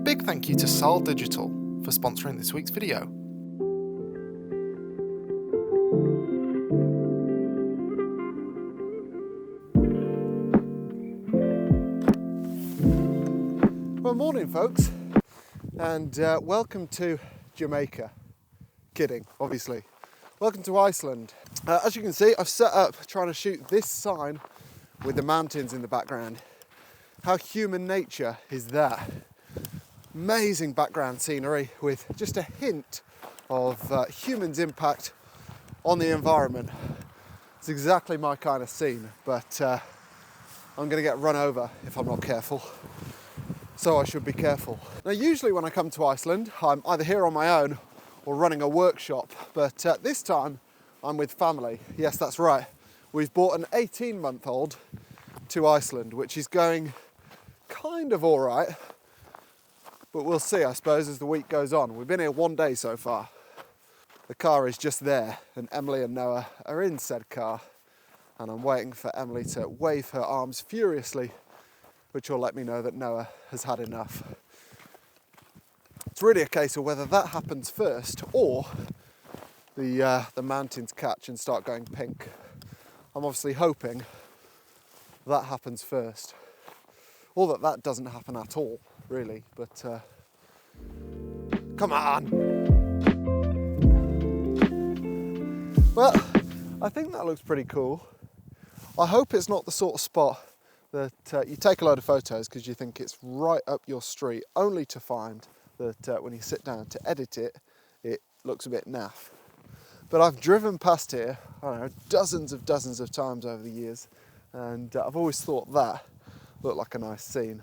big thank you to Saal Digital for sponsoring this week's video. Well, morning folks, and welcome to Jamaica. Kidding, obviously. Welcome to Iceland. As you can see, I've set up trying to shoot this sign with the mountains in the background. How human nature is that? Amazing background scenery with just a hint of humans' impact on the environment. It's exactly my kind of scene, but I'm going to get run over if I'm not careful. So I should be careful. Now, usually when I come to Iceland, I'm either here on my own or running a workshop, but this time I'm with family. Yes, that's right. We've brought an 18-month-old to Iceland, which is going kind of all right, but we'll see, I suppose, as the week goes on. We've been here one day so far. The car is just there, and Emily and Noah are in said car, and I'm waiting for Emily to wave her arms furiously, which will let me know that Noah has had enough. It's really a case of whether that happens first or the mountains catch and start going pink. I'm obviously hoping that happens first, or that doesn't happen at all, really, but come on. Well, I think that looks pretty cool. I hope it's not the sort of spot that you take a load of photos because you think it's right up your street, only to find that when you sit down to edit it, it looks a bit naff. But I've driven past here, I don't know, dozens of times over the years, and I've always thought that looked like a nice scene.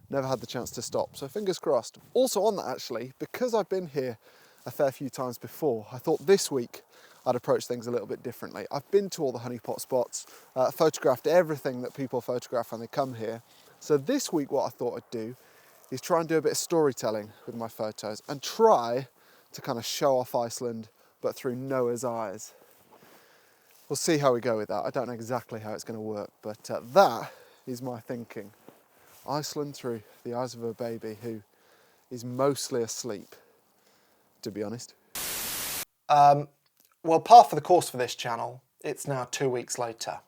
Never had the chance to stop, so fingers crossed. Also on that actually, because I've been here a fair few times before, I thought this week I'd approach things a little bit differently. I've been to all the honeypot spots, photographed everything that people photograph when they come here. So this week what I thought I'd do is try and do a bit of storytelling with my photos and try to kind of show off Iceland, but through Noah's eyes. We'll see how we go with that. I don't know exactly how it's going to work, but that is my thinking. Iceland through the eyes of a baby who is mostly asleep, to be honest. Well, par for the course for this channel, it's now 2 weeks later,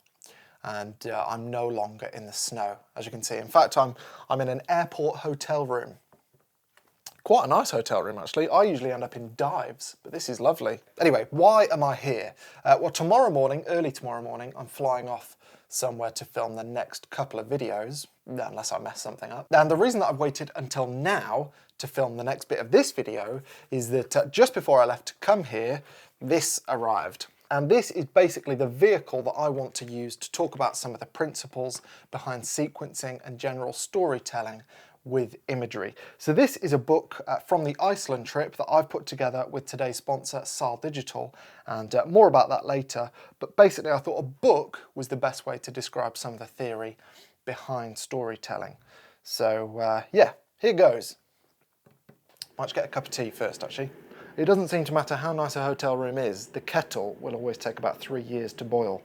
and I'm no longer in the snow, as you can see. In fact, I'm in an airport hotel room. Quite a nice hotel room, actually. I usually end up in dives, but this is lovely. Anyway, why am I here? Well, tomorrow morning, early tomorrow morning, I'm flying off somewhere to film the next couple of videos, unless I mess something up. And the reason that I've waited until now to film the next bit of this video is that just before I left to come here, this arrived. And this is basically the vehicle that I want to use to talk about some of the principles behind sequencing and general storytelling with imagery. So this is a book from the Iceland trip that I've put together with today's sponsor, Saal Digital, and more about that later. But basically I thought a book was the best way to describe some of the theory behind storytelling. So yeah, here goes. Might just get a cup of tea first, actually. It doesn't seem to matter how nice a hotel room is, the kettle will always take about 3 years to boil.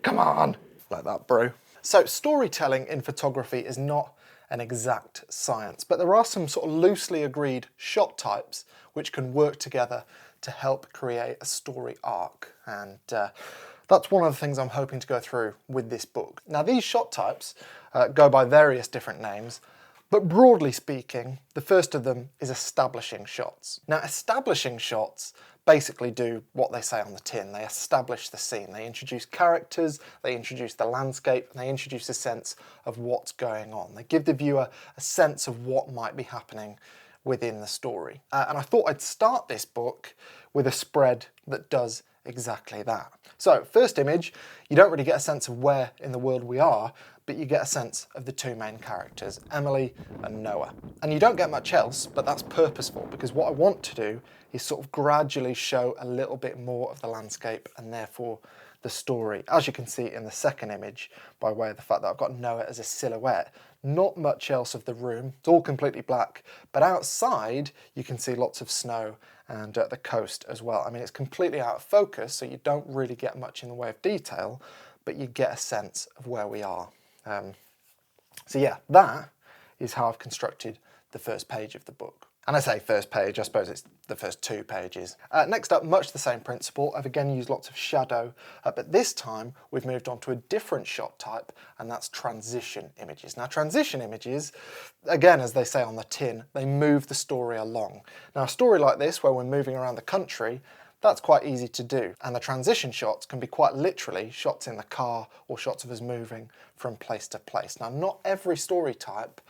Come on! Like that, bro. So storytelling in photography is not an exact science, but there are some sort of loosely agreed shot types which can work together to help create a story arc, and that's one of the things I'm hoping to go through with this book. Now, these shot types go by various different names, but broadly speaking, the first of them is establishing shots. Now, establishing shots basically do what they say on the tin. They establish the scene. They introduce characters, they introduce the landscape, and they introduce a sense of what's going on. They give the viewer a sense of what might be happening within the story. And I thought I'd start this book with a spread that does exactly that. So, first image, you don't really get a sense of where in the world we are, but you get a sense of the two main characters, Emily and Noah. And you don't get much else, but that's purposeful, because what I want to do is sort of gradually show a little bit more of the landscape and therefore the story. As you can see in the second image, by way of the fact that I've got Noah as a silhouette, not much else of the room, it's all completely black, but outside you can see lots of snow and the coast as well. I mean, it's completely out of focus, so you don't really get much in the way of detail, but you get a sense of where we are. So yeah, that is how I've constructed the first page of the book. And I say first page, I suppose it's the first 2 pages. Next up, much the same principle. I've again used lots of shadow, but this time we've moved on to a different shot type, and that's transition images. Now, transition images, again, as they say on the tin, they move the story along. Now, a story like this, where we're moving around the country, that's quite easy to do, and the transition shots can be quite literally shots in the car or shots of us moving from place to place. Now, not every story type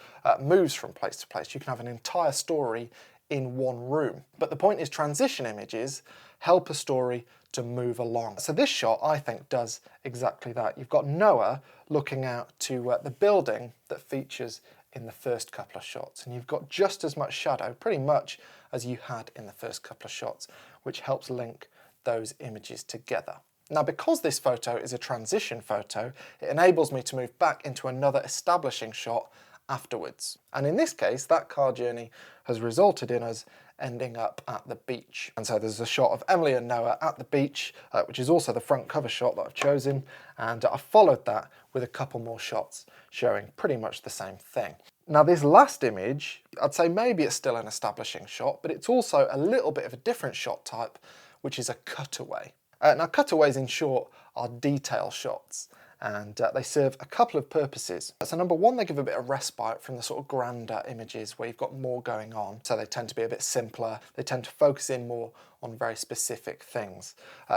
moves from place to place. You can have an entire story in one room, but the point is transition images help a story to move along. So this shot, I think, does exactly that. You've got Noah looking out to the building that features in the first couple of shots, and you've got just as much shadow, pretty much, as you had in the first couple of shots, which helps link those images together. Now, because this photo is a transition photo, it enables me to move back into another establishing shot afterwards. And in this case, that car journey has resulted in us ending up at the beach. And so there's a shot of Emily and Noah at the beach, which is also the front cover shot that I've chosen, and I've followed that with a couple more shots showing pretty much the same thing. Now, this last image, I'd say maybe it's still an establishing shot, but it's also a little bit of a different shot type, which is a cutaway. Now, cutaways, in short, are detail shots, and they serve a couple of purposes. So number one, they give a bit of respite from the sort of grander images where you've got more going on, so they tend to be a bit simpler, they tend to focus in more on very specific things.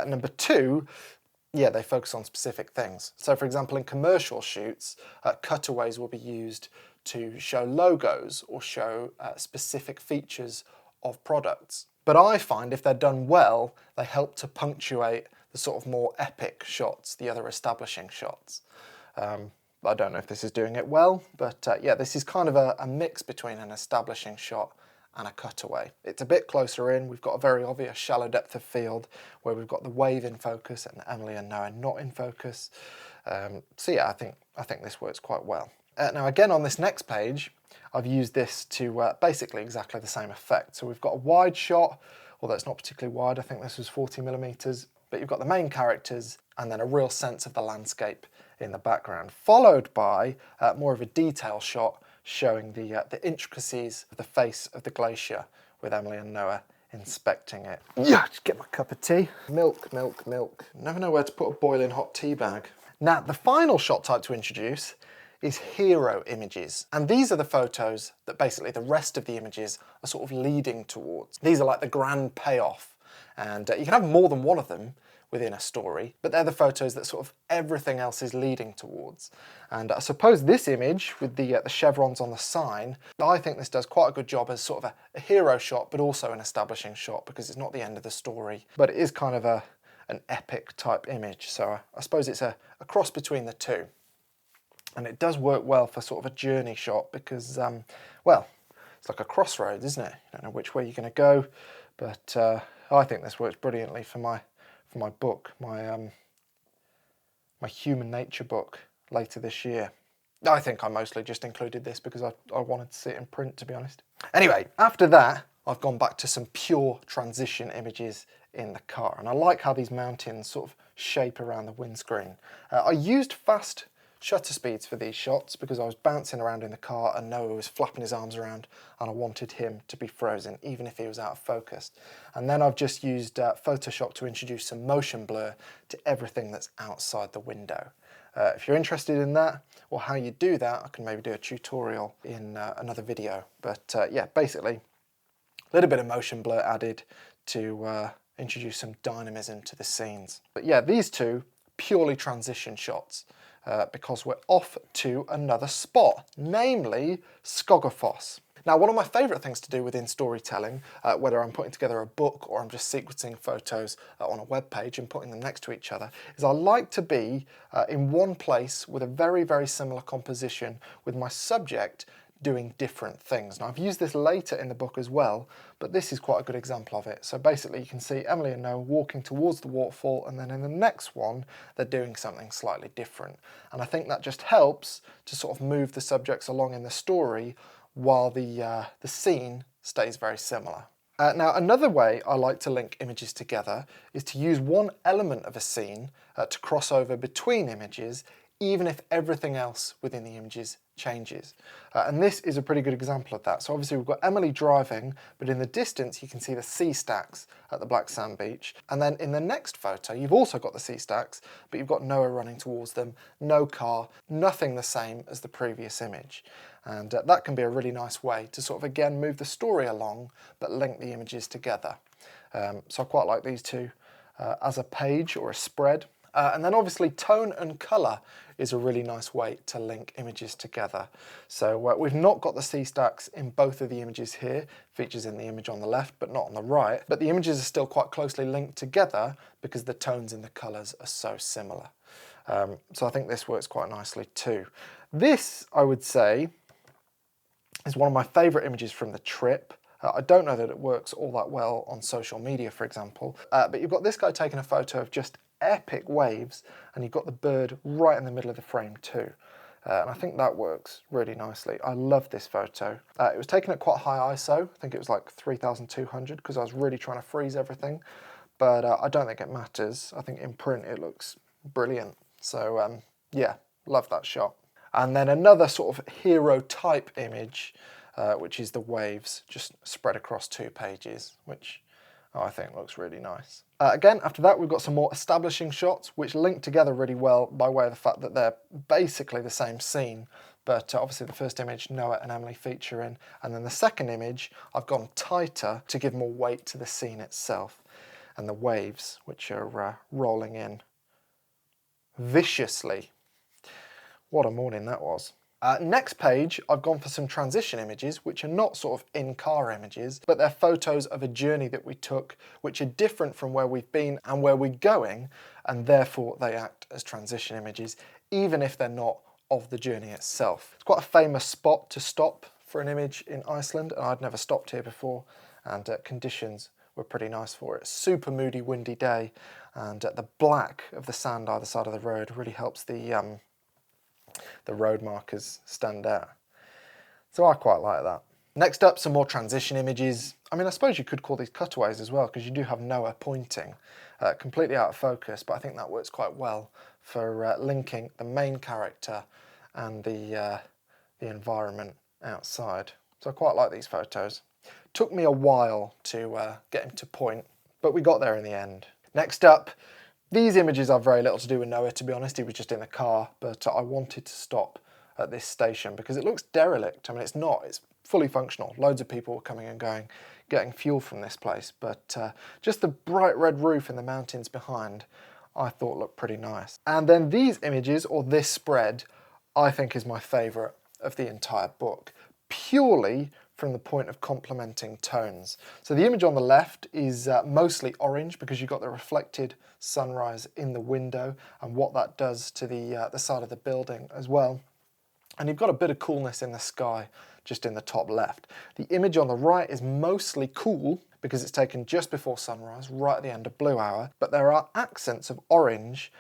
Number two, yeah, they focus on specific things. So for example, in commercial shoots, cutaways will be used to show logos or show specific features of products. But I find if they're done well, they help to punctuate the sort of more epic shots, the other establishing shots. I don't know if this is doing it well, but yeah, this is kind of a mix between an establishing shot and a cutaway. It's a bit closer in. We've got a very obvious shallow depth of field where we've got the wave in focus and Emily and Noah not in focus. So yeah, I think this works quite well. Now again, on this next page, I've used this to basically exactly the same effect. So we've got a wide shot, although it's not particularly wide, I think this was 40mm, but you've got the main characters and then a real sense of the landscape in the background, followed by more of a detail shot showing the intricacies of the face of the glacier with Emily and Noah inspecting it. Yeah, just get my cup of tea. Milk, milk, milk. Never know where to put a boiling hot tea bag. Now, the final shot type to introduce is hero images. And these are the photos that basically the rest of the images are sort of leading towards. These are like the grand payoff. And you can have more than one of them within a story, but they're the photos that sort of everything else is leading towards. And I suppose this image with the chevrons on the sign, I think this does quite a good job as sort of a hero shot, but also an establishing shot because it's not the end of the story, but it is kind of an epic type image. So I suppose it's a cross between the two. And it does work well for sort of a journey shot because, well, it's like a crossroads, isn't it? You don't know which way you're going to go, but I think this works brilliantly for my book, my human nature book later this year. I think I mostly just included this because I wanted to see it in print, to be honest. Anyway, after that, I've gone back to some pure transition images in the car, and I like how these mountains sort of shape around the windscreen. I used fast shutter speeds for these shots because I was bouncing around in the car and Noah was flapping his arms around and I wanted him to be frozen even if he was out of focus. And then I've just used Photoshop to introduce some motion blur to everything that's outside the window. If you're interested in that or how you do that, I can maybe do a tutorial in another video. But yeah, basically a little bit of motion blur added to introduce some dynamism to the scenes. But yeah, these two purely transition shots. Because we're off to another spot, namely Skogafoss. Now, one of my favourite things to do within storytelling, whether I'm putting together a book or I'm just sequencing photos on a web page and putting them next to each other, is I like to be in one place with a very, very similar composition with my subject doing different things. Now, I've used this later in the book as well, but this is quite a good example of it. So basically you can see Emily and Noah walking towards the waterfall, and then in the next one they're doing something slightly different. And I think that just helps to sort of move the subjects along in the story while the scene stays very similar. Now, another way I like to link images together is to use one element of a scene to cross over between images even if everything else within the images changes. And this is a pretty good example of that. So obviously we've got Emily driving, but in the distance you can see the sea stacks at the black sand beach. And then in the next photo, you've also got the sea stacks, but you've got Noah running towards them, no car, nothing the same as the previous image. And that can be a really nice way to sort of, again, move the story along, but link the images together. So I quite like these two as a page or a spread. And then obviously tone and colour is a really nice way to link images together. So we've not got the sea stacks in both of the images here, features in the image on the left but not on the right, but the images are still quite closely linked together because the tones and the colours are so similar. So I think this works quite nicely too. This, I would say, is one of my favourite images from the trip. I don't know that it works all that well on social media, for example, but you've got this guy taking a photo of just epic waves, and you've got the bird right in the middle of the frame too. And I think that works really nicely. I love this photo. It was taken at quite high ISO. I think it was like 3200 because I was really trying to freeze everything, but I don't think it matters. I think in print it looks brilliant. So yeah, love that shot. And then another sort of hero type image, which is the waves just spread across 2 pages, which I think looks really nice. Again, after that, we've got some more establishing shots, which link together really well by way of the fact that they're basically the same scene. But obviously the first image, Noah and Emily feature in, and then the second image, I've gone tighter to give more weight to the scene itself. And the waves, which are rolling in viciously. What a morning that was. Next page, I've gone for some transition images, which are not sort of in-car images, but they're photos of a journey that we took, which are different from where we've been and where we're going, and therefore they act as transition images, even if they're not of the journey itself. It's quite a famous spot to stop for an image in Iceland, and I'd never stopped here before, and conditions were pretty nice for it. Super moody, windy day, and the black of the sand either side of the road really helps the road markers stand out. So I quite like that. Next up, some more transition images. I mean, I suppose you could call these cutaways as well, because you do have Noah pointing, completely out of focus, but I think that works quite well for linking the main character and the environment outside. So I quite like these photos. Took me a while to get him to point, but we got there in the end. Next up, these images have very little to do with Noah, to be honest. He was just in the car, but I wanted to stop at this station because it looks derelict. I mean, it's not. It's fully functional. Loads of people were coming and going, getting fuel from this place, but just the bright red roof and the mountains behind, I thought looked pretty nice. And then these images, or this spread, I think is my favourite of the entire book, purely from the point of complementing tones. So the image on the left is mostly orange because you've got the reflected sunrise in the window and what that does to the side of the building as well. And you've got a bit of coolness in the sky just in the top left. The image on the right is mostly cool because it's taken just before sunrise, right at the end of blue hour, but there are accents of orange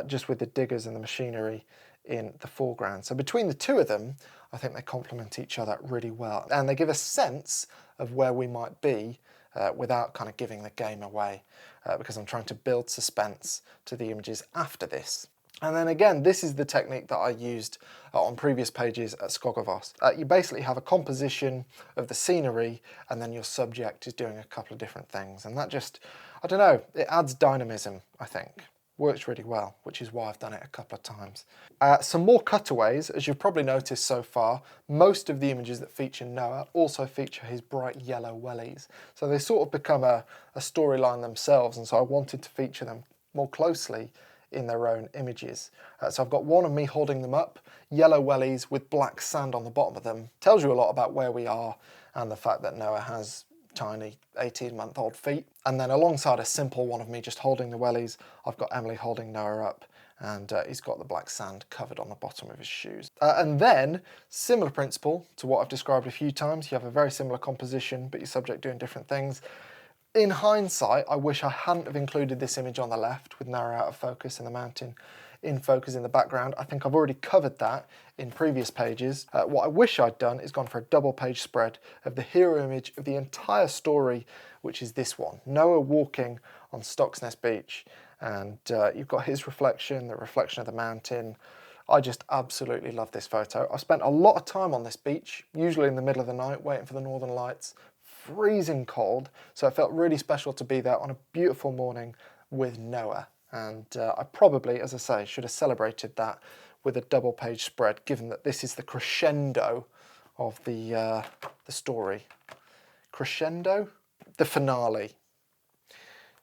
just with the diggers and the machinery in the foreground. So between the two of them, I think they complement each other really well, and they give a sense of where we might be without kind of giving the game away, because I'm trying to build suspense to the images after this. And then again, this is the technique that I used on previous pages at Skogavos. You basically have a composition of the scenery, and then your subject is doing a couple of different things, and that just, I don't know, it adds dynamism, I think. Works really well, which is why I've done it a couple of times. Some more cutaways. As you've probably noticed so far, most of the images that feature Noah also feature his bright yellow wellies. So they sort of become a storyline themselves, and so I wanted to feature them more closely in their own images. So I've got one of me holding them up, yellow wellies with black sand on the bottom of them. Tells you a lot about where we are and the fact that Noah has tiny 18-month-old feet. And then alongside a simple one of me just holding the wellies, I've got Emily holding Noah up, and he's got the black sand covered on the bottom of his shoes. And then, similar principle to what I've described a few times, you have a very similar composition, but your subject doing different things. In hindsight, I wish I hadn't have included this image on the left with Noah out of focus and the mountain in focus in the background. I think I've already covered that in previous pages. What I wish I'd done is gone for a double page spread of the hero image of the entire story, which is this one. Noah walking on Stocksness Beach, and you've got his reflection, the reflection of the mountain. I just absolutely love this photo. I spent a lot of time on this beach, usually in the middle of the night, waiting for the northern lights. Freezing cold, so it felt really special to be there on a beautiful morning with Noah. And I probably, as I say, should have celebrated that with a double page spread, given that this is the crescendo of the story. Crescendo? The finale.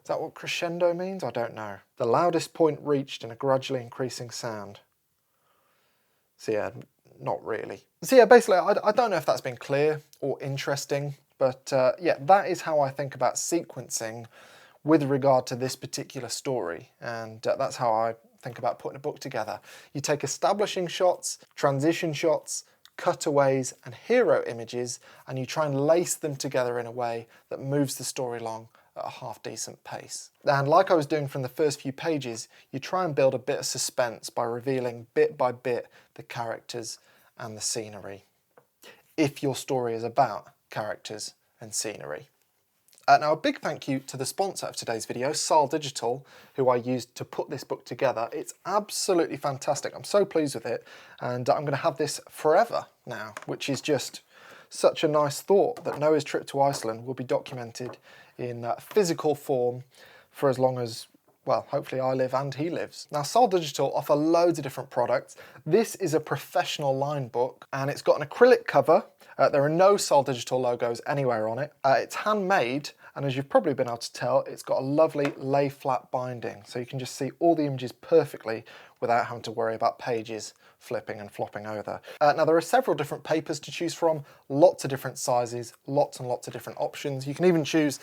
Is that what crescendo means? I don't know. The loudest point reached in a gradually increasing sound. So yeah, not really. So yeah, basically, I don't know if that's been clear or interesting, but yeah, that is how I think about sequencing with regard to this particular story. And that's how I think about putting a book together. You take establishing shots, transition shots, cutaways and hero images, and you try and lace them together in a way that moves the story along at a half decent pace. And like I was doing from the first few pages, you try and build a bit of suspense by revealing bit by bit the characters and the scenery, if your story is about characters and scenery. Now, a big thank you to the sponsor of today's video, Saal Digital, who I used to put this book together. It's absolutely fantastic. I'm so pleased with it, and I'm going to have this forever now, which is just such a nice thought that Noah's trip to Iceland will be documented in physical form for as long as, well, hopefully I live and he lives. Now, Saal Digital offer loads of different products. This is a professional line book, and it's got an acrylic cover. There are no Saal Digital logos anywhere on it. It's handmade, and as you've probably been able to tell, it's got a lovely lay flat binding, so you can just see all the images perfectly without having to worry about pages flipping and flopping over. Now, there are several different papers to choose from, lots of different sizes, lots and lots of different options. You can even choose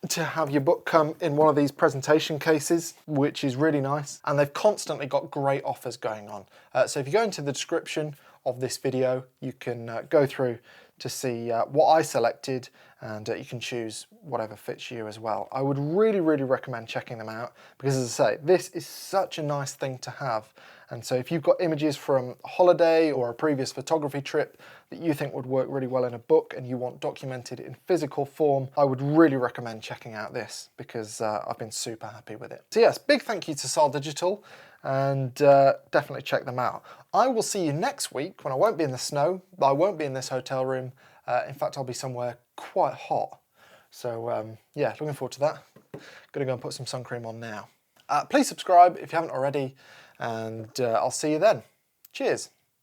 to have your book come in one of these presentation cases, which is really nice. And they've constantly got great offers going on. So if you go into the description of this video, you can go through to see what I selected, and you can choose whatever fits you as well. I would really, really recommend checking them out because, as I say, this is such a nice thing to have. And so if you've got images from a holiday or a previous photography trip that you think would work really well in a book and you want documented in physical form, I would really recommend checking out this because I've been super happy with it. So yes, big thank you to Saal Digital, and definitely check them out. I will see you next week when I won't be in the snow, I won't be in this hotel room. In fact, I'll be somewhere quite hot. So yeah, looking forward to that. Gonna go and put some sun cream on now. Please subscribe if you haven't already, and I'll see you then. Cheers.